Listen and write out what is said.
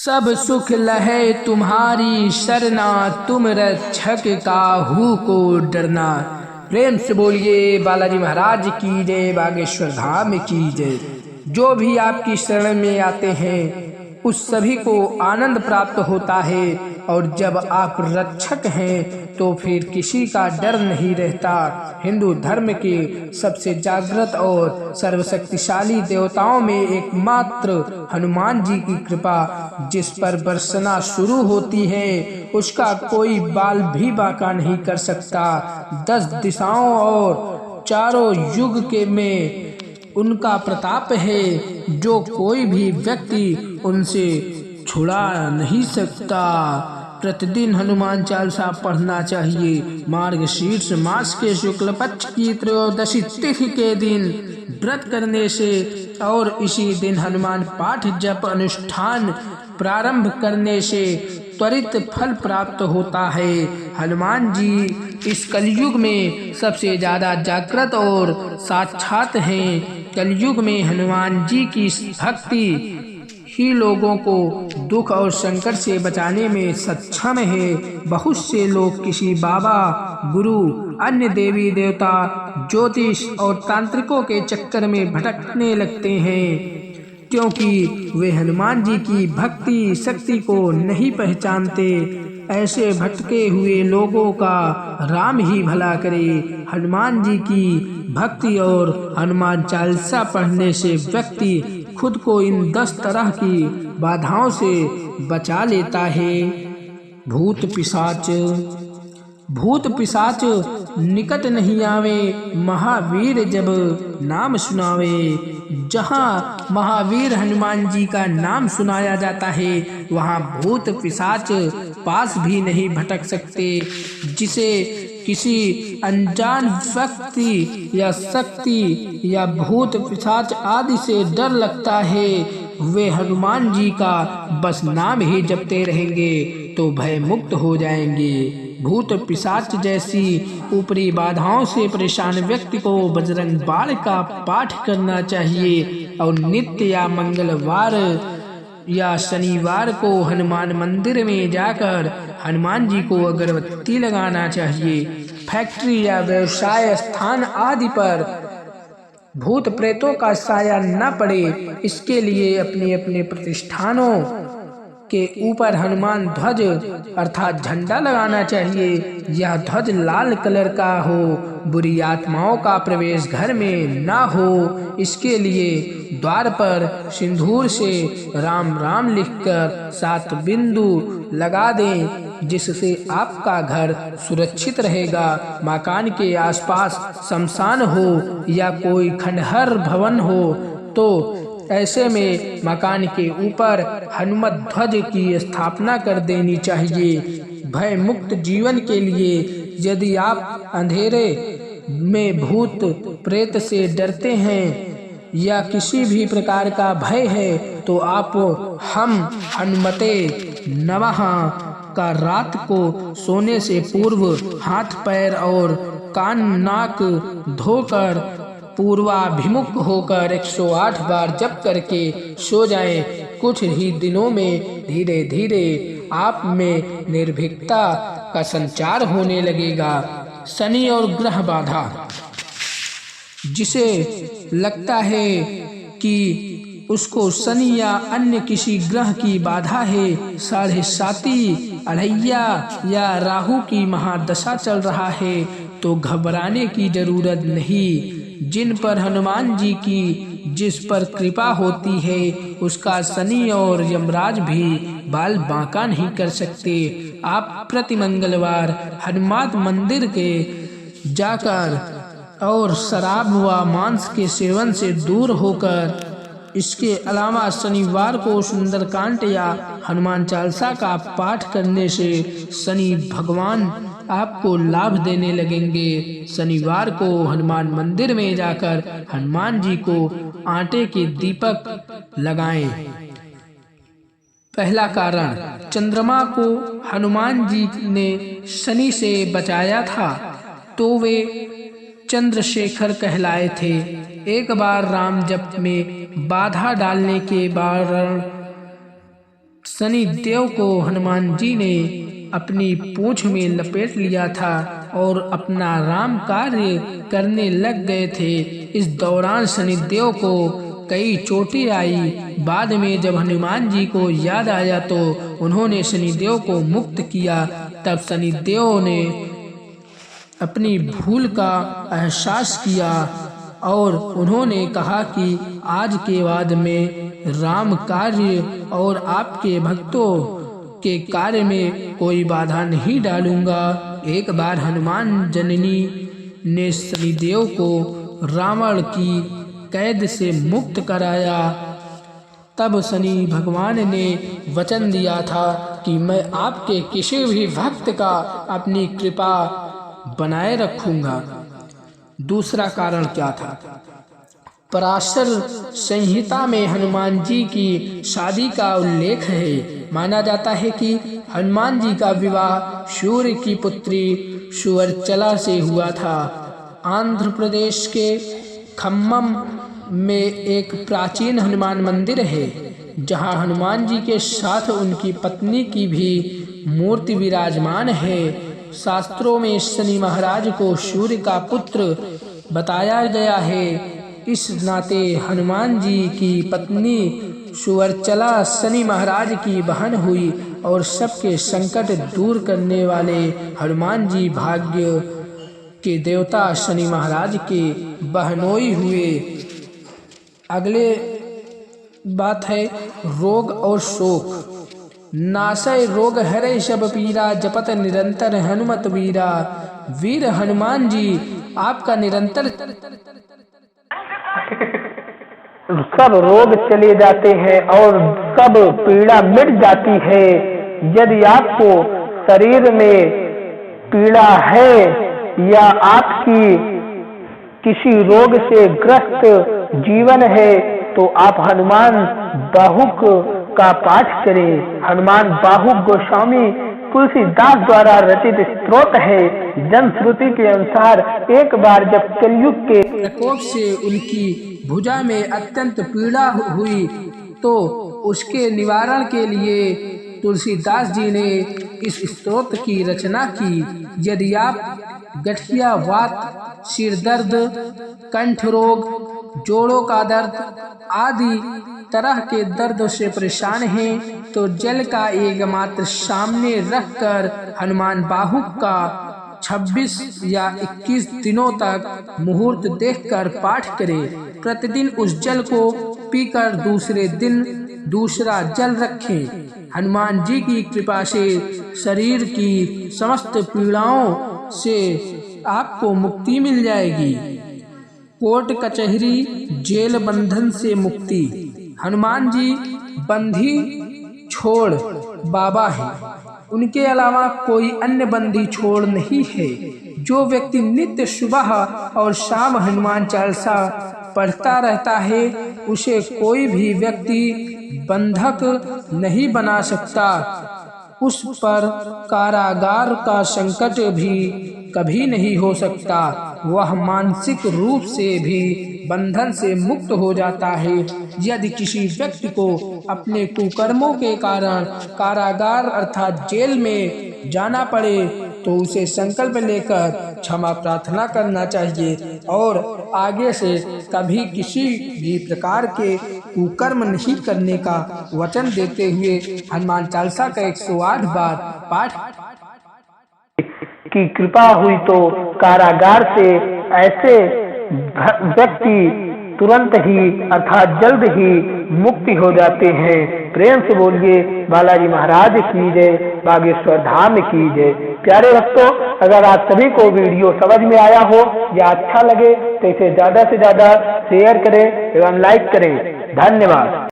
सब सुख लहे तुम्हारी शरणा, तुम रक्षक काहू को डरना। प्रेम से बोलिए बालाजी महाराज की जय, बागेश्वर धाम की जय। जो भी आपकी शरण में आते हैं उस सभी को आनंद प्राप्त होता है, और जब आप रक्षक हैं तो फिर किसी का डर नहीं रहता। हिंदू धर्म के सबसे जागृत और सर्वशक्तिशाली देवताओं में एकमात्र हनुमान जी की कृपा जिस पर बरसना शुरू होती है उसका कोई बाल भी बांका नहीं कर सकता। 10 दिशाओं और चारों युग के में उनका प्रताप है, जो कोई भी व्यक्ति उनसे छुड़ा नहीं सकता। प्रतिदिन हनुमान चालीसा पढ़ना चाहिए। मार्गशीर्ष मास के शुक्ल पक्ष की त्रयोदशी तिथि के दिन व्रत करने से और इसी दिन हनुमान पाठ जप अनुष्ठान प्रारंभ करने से त्वरित फल प्राप्त होता है। हनुमान जी इस कलयुग में सबसे ज्यादा जागृत और साक्षात हैं। कलयुग में हनुमान जी की भक्ति ही लोगों को दुख और संकट से बचाने में सक्षम है। बहुत से लोग किसी बाबा, गुरु, अन्य देवी देवता, ज्योतिष और तांत्रिकों के चक्कर में भटकने लगते हैं, क्योंकि वे हनुमान जी की भक्ति शक्ति को नहीं पहचानते। ऐसे भटके हुए लोगों का राम ही भला करे। हनुमान जी की भक्ति और हनुमान चालीसा पढ़ने से व्यक्ति खुद को इन 10 तरह की बाधाओं से बचा लेता है। भूत पिशाच निकट नहीं आवे, महावीर जब नाम सुनावे। जहाँ महावीर हनुमान जी का नाम सुनाया जाता है वहाँ भूत पिशाच पास भी नहीं भटक सकते। जिसे किसी अनजान व्यक्ति या शक्ति या भूत पिशाच आदि से डर लगता है, वे हनुमान जी का बस नाम ही जपते रहेंगे तो भय मुक्त हो जाएंगे। भूत पिशाच जैसी ऊपरी बाधाओं से परेशान व्यक्ति को बजरंग बाण का पाठ करना चाहिए और नित्य या मंगलवार या शनिवार को हनुमान मंदिर में जाकर हनुमान जी को अगरबत्ती लगाना चाहिए। फैक्ट्री या व्यवसाय स्थान आदि पर भूत प्रेतों का साया न पड़े, इसके लिए अपने अपने प्रतिष्ठानों के ऊपर हनुमान ध्वज अर्थात झंडा लगाना चाहिए। यह ध्वज लाल कलर का हो, बुरी आत्माओं का प्रवेश घर में ना हो। इसके लिए द्वार पर सिंदूर से राम राम लिखकर 7 बिंदु लगा दें, जिससे आपका घर सुरक्षित रहेगा। मकान के आसपास शमशान हो या कोई खंडहर भवन हो तो ऐसे में मकान के ऊपर हनुमत ध्वज की स्थापना कर देनी चाहिए। भय मुक्त जीवन के लिए यदि आप अंधेरे में भूत प्रेत से डरते हैं या किसी भी प्रकार का भय है तो आप हम हनुमते नमः का रात को सोने से पूर्व हाथ पैर और कान नाक धोकर पूर्वाभिमुख होकर 108 बार जप करके सो जाएं। कुछ ही दिनों में धीरे धीरे आप में निर्भीकता का संचार होने लगेगा। शनि और ग्रह बाधा, जिसे लगता है कि उसको शनि या अन्य किसी ग्रह की बाधा है, 7.5 अढ़ैया या राहु की महादशा चल रहा है, तो घबराने की जरूरत नहीं। जिन पर हनुमान जी की जिस पर कृपा होती है उसका शनि और यमराज भी बाल बांका नहीं कर सकते। आप प्रति मंगलवार हनुमान मंदिर के जाकर और शराब व मांस के सेवन से दूर होकर, इसके अलावा शनिवार को सुंदरकांड या हनुमान चालीसा का पाठ करने से शनि भगवान आपको लाभ देने लगेंगे। शनिवार को हनुमान मंदिर में जाकर हनुमान जी को आटे के दीपक लगाएं। पहला कारण, चंद्रमा को हनुमान जी ने शनि से बचाया था तो वे चंद्रशेखर कहलाए थे। एक बार राम जप में बाधा डालने के बाद शनि देव को हनुमान जी ने अपनी पूंछ में लपेट लिया था और अपना राम कार्य करने लग गए थे। इस दौरान शनि देव को कई चोटें आई। बाद में जब हनुमान जी को याद आया तो उन्होंने शनि देव को मुक्त किया। तब शनि देव ने अपनी भूल का एहसास किया और उन्होंने कहा कि आज के बाद में राम कार्य और आपके भक्तों के कार्य में कोई बाधा नहीं डालूंगा। एक बार हनुमान जननी ने शनिदेव को रावण की कैद से मुक्त कराया। तब शनि भगवान ने वचन दिया था कि मैं आपके किसी भी भक्त का अपनी कृपा बनाए रखूंगा। दूसरा कारण क्या था? पराशर संहिता में हनुमान जी की शादी का उल्लेख है। माना जाता है कि हनुमान जी का विवाह सूर्य की पुत्री सुवर्चला से हुआ था। आंध्र प्रदेश के खम्मम में एक प्राचीन हनुमान मंदिर है, जहां हनुमान जी के साथ उनकी पत्नी की भी मूर्ति विराजमान है। शास्त्रों में शनि महाराज को सूर्य का पुत्र बताया गया है। इस नाते हनुमान जी की पत्नी सुवर्चला शनि महाराज की बहन हुई और सबके संकट दूर करने वाले हनुमान जी भाग्य के देवता शनि महाराज के बहनोई हुए। अगले बात है रोग और शोक। नासय रोग हरे सब पीरा, जपत निरंतर हनुमत वीरा। वीर हनुमान जी आपका निरंतर सब रोग चले जाते हैं और सब पीड़ा मिट जाती है। यदि आपको शरीर में पीड़ा है या आपकी किसी रोग से ग्रस्त जीवन है तो आप हनुमान बाहुक का पाठ करें। हनुमान बाहुक गोस्वामी तुलसीदास द्वारा रचित स्तोत्र है। जनश्रुति के अनुसार एक बार जब कलयुग के प्रकोप से उनकी भुजा में अत्यंत पीड़ा हुई तो उसके निवारण के लिए तुलसीदास जी ने इस स्तोत्र की रचना की। यदि आप गठिया वात, सिर दर्द, कंठ रोग, जोड़ों का दर्द आदि तरह के दर्द से परेशान हैं तो जल का एक मात्र सामने रखकर हनुमान बाहुक का 26 या 21 दिनों तक मुहूर्त देखकर पाठ करें। प्रतिदिन उस जल को पीकर दूसरे दिन दूसरा जल रखें। हनुमान जी की कृपा से शरीर की समस्त पीड़ाओं से आपको मुक्ति मिल जाएगी। कोर्ट कचहरी जेल बंधन से मुक्ति। हनुमान जी बंधी छोड़ बाबा है, उनके अलावा कोई अन्य बंदी छोड़ नहीं है। जो व्यक्ति नित्य सुबह और शाम हनुमान चालीसा पढ़ता रहता है उसे कोई भी व्यक्ति बंधक नहीं बना सकता। उस पर कारागार का संकट भी कभी नहीं हो सकता। वह मानसिक रूप से भी बंधन से मुक्त हो जाता है। यदि किसी व्यक्ति को अपने कुकर्मों के कारण कारागार अर्थात जेल में जाना पड़े तो उसे संकल्प लेकर क्षमा प्रार्थना करना चाहिए और आगे से कभी किसी भी प्रकार के कुकर्म नहीं करने का वचन देते हुए हनुमान चालीसा का 108 बार पाठ की कृपा हुई तो कारागार से ऐसे व्यक्ति तुरंत ही अर्थात जल्द ही मुक्ति हो जाते हैं। प्रेम से बोलिए बालाजी महाराज की जय, बागेश्वर धाम की जय। प्यारे भक्तों, अगर आप सभी को वीडियो समझ में आया हो या अच्छा लगे तो इसे ज्यादा से ज्यादा शेयर करें एवं लाइक करें। धन्यवाद।